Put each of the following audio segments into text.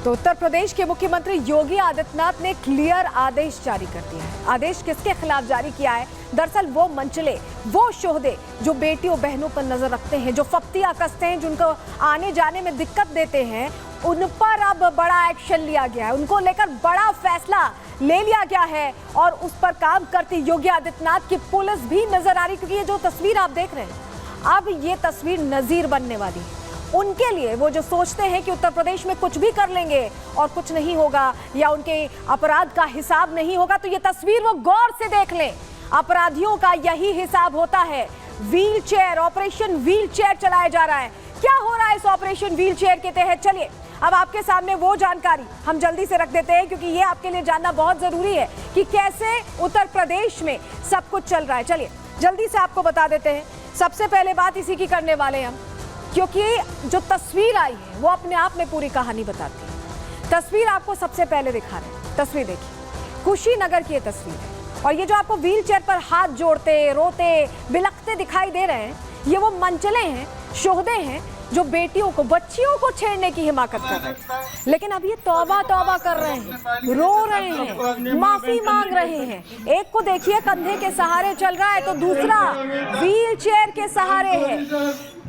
तो उत्तर प्रदेश के मुख्यमंत्री योगी आदित्यनाथ ने क्लियर आदेश जारी कर दिया है। आदेश किसके खिलाफ जारी किया है? दरअसल वो मंचले, वो शोहदे जो बेटियों बहनों पर नजर रखते हैं, जो फप्तियां कसते हैं, जिनको आने जाने में दिक्कत देते हैं, उन पर अब बड़ा एक्शन लिया गया है। उनको लेकर बड़ा फैसला ले लिया गया है और उस पर काम करती योगी आदित्यनाथ की पुलिस भी नजर आ रही, क्योंकि ये जो तस्वीर आप देख रहे हैं, अब ये तस्वीर नजीर बनने वाली है उनके लिए। वो जो सोचते हैं कि उत्तर प्रदेश में कुछ भी कर लेंगे और कुछ नहीं होगा या उनके अपराध का हिसाब नहीं होगा, तो ये तस्वीर वो गौर से देख लें। अपराधियों का यही हिसाब होता है। Wheel chair, operation wheel chair चलाया जा रहा है। क्या हो रहा है इस ऑपरेशन व्हील चेयर के तहत? चलिए अब आपके सामने वो जानकारी हम जल्दी से रख देते हैं, क्योंकि ये आपके लिए जानना बहुत जरूरी है कि कैसे उत्तर प्रदेश में सब कुछ चल रहा है। चलिए जल्दी से आपको बता देते हैं। सबसे पहले बात इसी की करने वाले हैं हम, क्योंकि जो तस्वीर आई है वो अपने आप में पूरी कहानी बताती है। तस्वीर आपको सबसे पहले दिखा रहे हैं, तस्वीर देखिए, कुशीनगर की ये तस्वीर है। और ये जो आपको व्हील चेयर पर हाथ जोड़ते, रोते, बिलखते दिखाई दे रहे हैं, ये वो मंचले हैं, शोहदे हैं जो बेटियों को, बच्चियों को छेड़ने की हिमाकत कर रहे हैं। लेकिन अब ये तौबा तौबा कर रहे हैं, रो रहे हैं, माफी मांग रहे हैं। एक को देखिए कंधे के सहारे चल रहा है, तो दूसरा व्हील चेयर के सहारे है।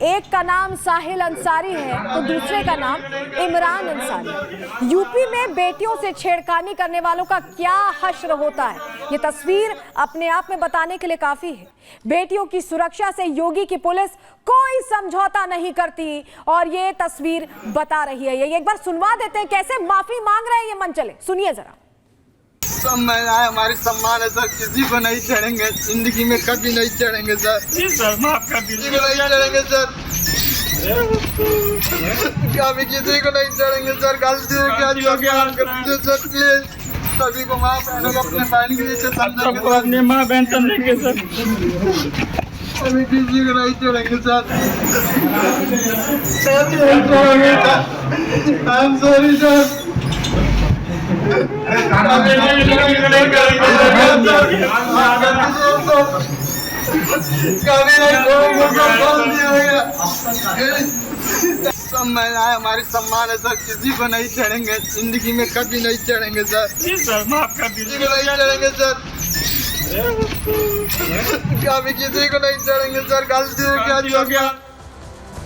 एक का नाम साहिल अंसारी है तो दूसरे का नाम इमरान अंसारी। यूपी में बेटियों से छेड़खानी करने वालों का क्या हश्र होता है, ये तस्वीर अपने आप में बताने के लिए काफी है। बेटियों की सुरक्षा से योगी की पुलिस कोई समझौता नहीं करती और ये तस्वीर बता रही है। ये एक बार सुनवा देते हैं कैसे माफी मांग रहे हैं ये मंचले, सुनिए जरा। सब महिलाएं हमारी सम्मान है सर, किसी को नहीं चढ़ेंगे, जिंदगी में कभी नहीं चढ़ेंगे सर। जी सर, माफ कर दीजिए, नहीं चढ़ेंगे सर, कभी किसी को नहीं चढ़ेंगे सर। गलती हो गया, माफ कर दीजिए सर, प्लीज। सभी को माँ बहनों को अपने बहन के नीचे समझेंगे, अपने माँ बहन समझेंगे सर। कभी किसी को नहीं चढ़ेंगे sir. I am sorry sir. सब महिलाएं हमारी सम्मान है सर, किसी को नहीं चढ़ेंगे, जिंदगी में कभी नहीं चढ़ेंगे सर। जी सर, माफ कर दीजिए, नहीं चढ़ेंगे सर, कभी किसी को नहीं चढ़ेंगे सर। गलती हो गया।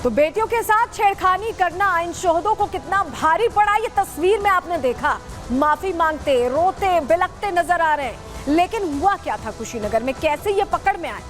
तो बेटियों के साथ छेड़खानी करना इन शोहदों को कितना भारी पड़ा, ये तस्वीर में आपने देखा। माफी मांगते, रोते, बिलखते नजर आ रहे हैं। लेकिन हुआ क्या था कुशीनगर में, कैसे ये पकड़ में आए,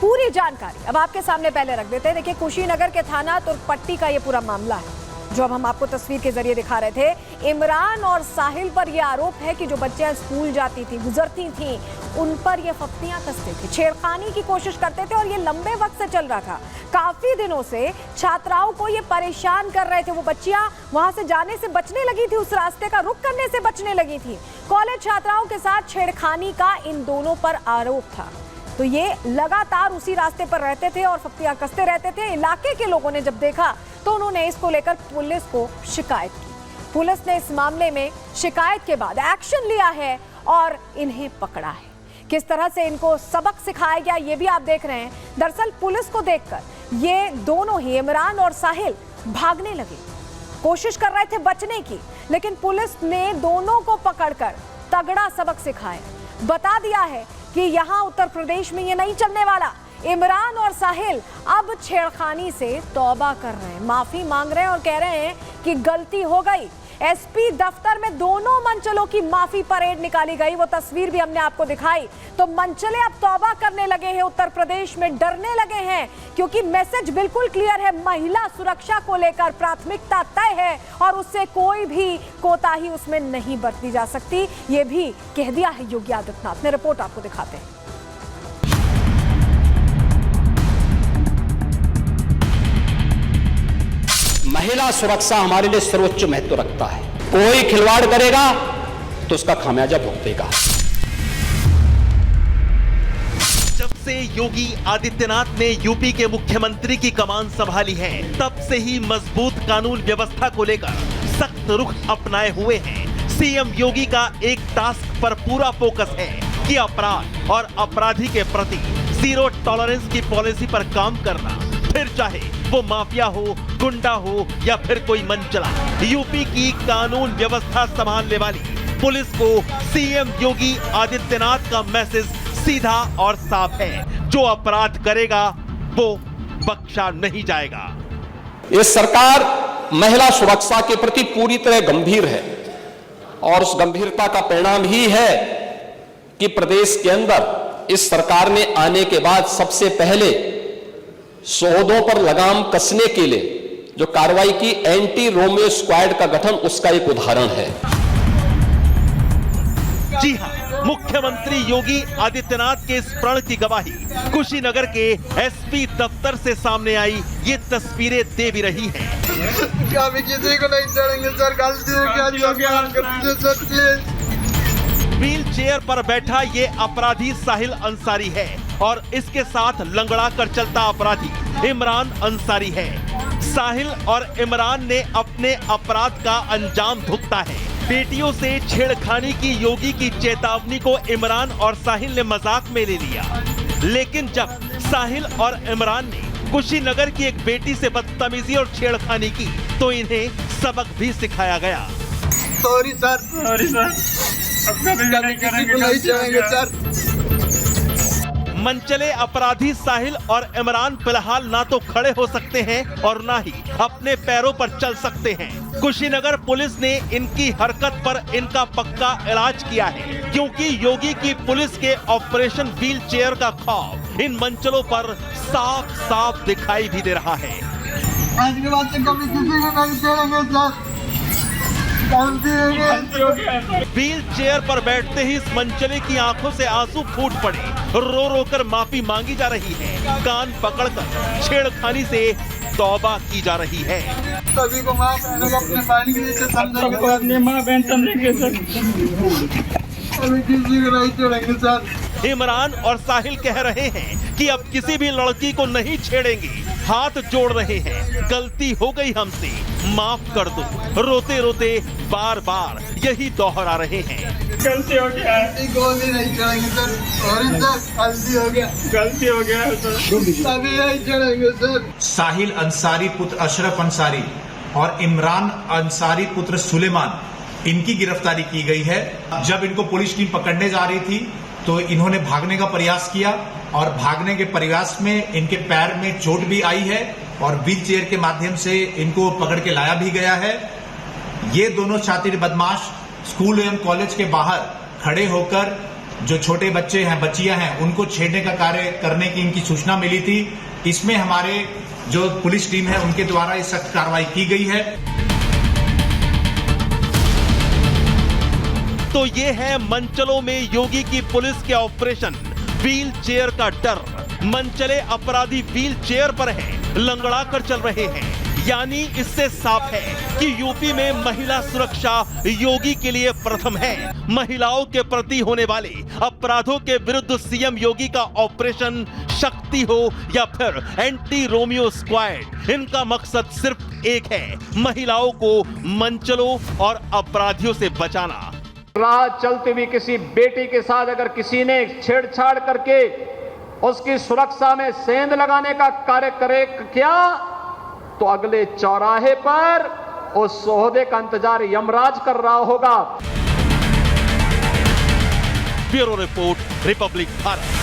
पूरी जानकारी अब आपके सामने पहले रख देते हैं। देखिए कुशीनगर के थाना तुर्कपट्टी का ये पूरा मामला है जो अब हम आपको तस्वीर के जरिए दिखा रहे थे। इमरान और साहिल पर यह आरोप है कि जो बच्चियां स्कूल जाती थी, गुजरती थी, उन पर ये फप्तियां कसते थे, छेड़खानी की कोशिश करते थे और ये लंबे वक्त से चल रहा था। काफी दिनों से छात्राओं को ये परेशान कर रहे थे। वो बच्चियां वहां से जाने से बचने लगी थी, उस रास्ते का रुख करने से बचने लगी थी। कॉलेज छात्राओं के साथ छेड़खानी का इन दोनों पर आरोप था। तो ये लगातार उसी रास्ते पर रहते थे और फप्तियां कसते रहते थे। इलाके के लोगों ने जब देखा तो उन्होंने इसको लेकर पुलिस को शिकायत की। पुलिस ने इस मामले में शिकायत के बाद एक्शन लिया है और इन्हें पकड़ा है। किस तरह से इनको सबक सिखाया गया ये भी आप देख रहे हैं। दरअसल पुलिस को देखकर ये दोनों ही, इमरान और साहिल, भागने लगे, कोशिश कर रहे थे बचने की, लेकिन पुलिस ने दोनों को पकड़कर तगड़ा सबक सिखाया। बता दिया है कि यहाँ उत्तर प्रदेश में ये नहीं चलने वाला। इमरान और साहिल अब छेड़खानी से तौबा कर रहे हैं, माफी मांग रहे हैं और कह रहे हैं कि गलती हो गई। एसपी दफ्तर में दोनों मंचलों की माफी परेड निकाली गई, वो तस्वीर भी हमने आपको दिखाई। तो मंचले अब तौबा करने लगे हैं, उत्तर प्रदेश में डरने लगे हैं, क्योंकि मैसेज बिल्कुल क्लियर है, महिला सुरक्षा को लेकर प्राथमिकता तय है और उससे कोई भी कोताही उसमें नहीं बरती जा सकती, ये भी कह दिया है योगी आदित्यनाथ ने। रिपोर्ट आपको दिखाते हैं। महिला सुरक्षा हमारे लिए सर्वोच्च महत्व रखता है। कोई खिलवाड़ करेगा तो उसका खामियाजा भुगतेगा। जब से योगी आदित्यनाथ ने यूपी के मुख्यमंत्री की कमान संभाली है, तब से ही मजबूत कानून व्यवस्था को लेकर सख्त रुख अपनाए हुए हैं। सीएम योगी का एक टास्क पर पूरा फोकस है कि अपराध और अपराधी के प्रति जीरो टॉलरेंस की पॉलिसी पर काम करना, फिर चाहे वो माफिया हो, गुंडा हो या फिर कोई मनचला, यूपी की कानून व्यवस्था संभालने वाली पुलिस को सीएम योगी आदित्यनाथ का मैसेज सीधा और साफ है, जो अपराध करेगा वो बख्शा नहीं जाएगा। ये सरकार महिला सुरक्षा के प्रति पूरी तरह गंभीर है और उस गंभीरता का परिणाम ही है कि प्रदेश के अंदर इस सरकार ने आने के बाद सबसे पहले शोधों पर लगाम कसने के लिए जो कार्रवाई की एंटी रोमियो स्क्वाड का गठन उसका एक उदाहरण है। जी हां, मुख्यमंत्री योगी आदित्यनाथ के इस प्रण की गवाही कुशीनगर के एसपी दफ्तर से सामने आई ये तस्वीरें दे भी रही हैं। कभी किसी को नहीं चढ़ेंगे सर, गलती हो गया सर, प्लीज। व्हील चेयर पर बैठा ये अपराधी साहिल अंसारी है और इसके साथ लंगड़ा कर चलता अपराधी इमरान अंसारी है। साहिल और इमरान ने अपने अपराध का अंजाम भुगता है। बेटियों से छेड़खानी की योगी की चेतावनी को इमरान और साहिल ने मजाक में ले लिया, लेकिन जब साहिल और इमरान ने कुशीनगर की एक बेटी से बदतमीजी और छेड़खानी की तो इन्हें सबक भी सिखाया गया। सॉरी सर, कभी किसी को नहीं चढ़ेंगे सर। मनचले अपराधी साहिल और इमरान फिलहाल ना तो खड़े हो सकते हैं और ना ही अपने पैरों पर चल सकते हैं। कुशीनगर पुलिस ने इनकी हरकत पर इनका पक्का इलाज किया है, क्योंकि योगी की पुलिस के ऑपरेशन व्हील चेयर का खौफ इन मनचलों पर साफ साफ दिखाई भी दे रहा है। आज के बाद से कभी किसी को नहीं चढ़ेंगे सर, व्हील चेयर पर बैठते ही इस मनचले की आंखों से आंसू फूट पड़े, रो रो कर माफी मांगी जा रही है, कान पकड़कर छेड़खानी से तौबा की जा रही है। सभी को माँ बहनों को अपने बहन के जैसे समझेंगे, अपने माँ बहन समझेंगे सर। कभी किसी को नहीं चढ़ेंगे सर। इमरान और साहिल कह रहे हैं कि अब किसी भी लड़की को नहीं छेड़ेंगे, हाथ जोड़ रहे हैं, गलती हो गई हमसे, माफ कर दो। रोते रोते बार बार यही दोहरा रहे हैं। गलती हो गया है, किसी को भी नहीं चढ़ेंगे सर, सॉरी सर, गलती हो गया, गलती हो गया है सर। सभी नहीं चढ़ेंगे सर। साहिल अंसारी पुत्र अशरफ अंसारी और इमरान अंसारी पुत्र सुलेमान, इनकी गिरफ्तारी की गई है। जब इनको पुलिस टीम पकड़ने जा रही थी तो इन्होंने भागने का प्रयास किया और भागने के प्रयास में इनके पैर में चोट भी आई है और व्हील चेयर के माध्यम से इनको पकड़ के लाया भी गया है। ये दोनों शातिर बदमाश स्कूल एवं कॉलेज के बाहर खड़े होकर जो छोटे बच्चे हैं, बच्चियां हैं, उनको छेड़ने का कार्य करने की इनकी सूचना मिली थी। इसमें हमारे जो पुलिस टीम है उनके द्वारा ये सख्त कार्रवाई की गई है। तो ये है मनचलों में योगी की पुलिस के ऑपरेशन व्हील चेयर का डर। मनचले अपराधी व्हील चेयर पर हैं, लंगड़ा कर चल रहे हैं, यानी इससे साफ है कि यूपी में महिला सुरक्षा योगी के लिए प्रथम है। महिलाओं के प्रति होने वाले अपराधों के विरुद्ध सीएम योगी का ऑपरेशन शक्ति हो या फिर एंटी रोमियो स्क्वाड, इनका मकसद सिर्फ एक है, महिलाओं को मनचलों और अपराधियों से बचाना। राह चलती हुई किसी बेटी के साथ अगर किसी ने छेड़छाड़ करके उसकी सुरक्षा में सेंध लगाने का कार्य करे क्या, तो अगले चौराहे पर उस सोहदे का इंतजार यमराज कर रहा होगा। Bureau report, Republic Bharat.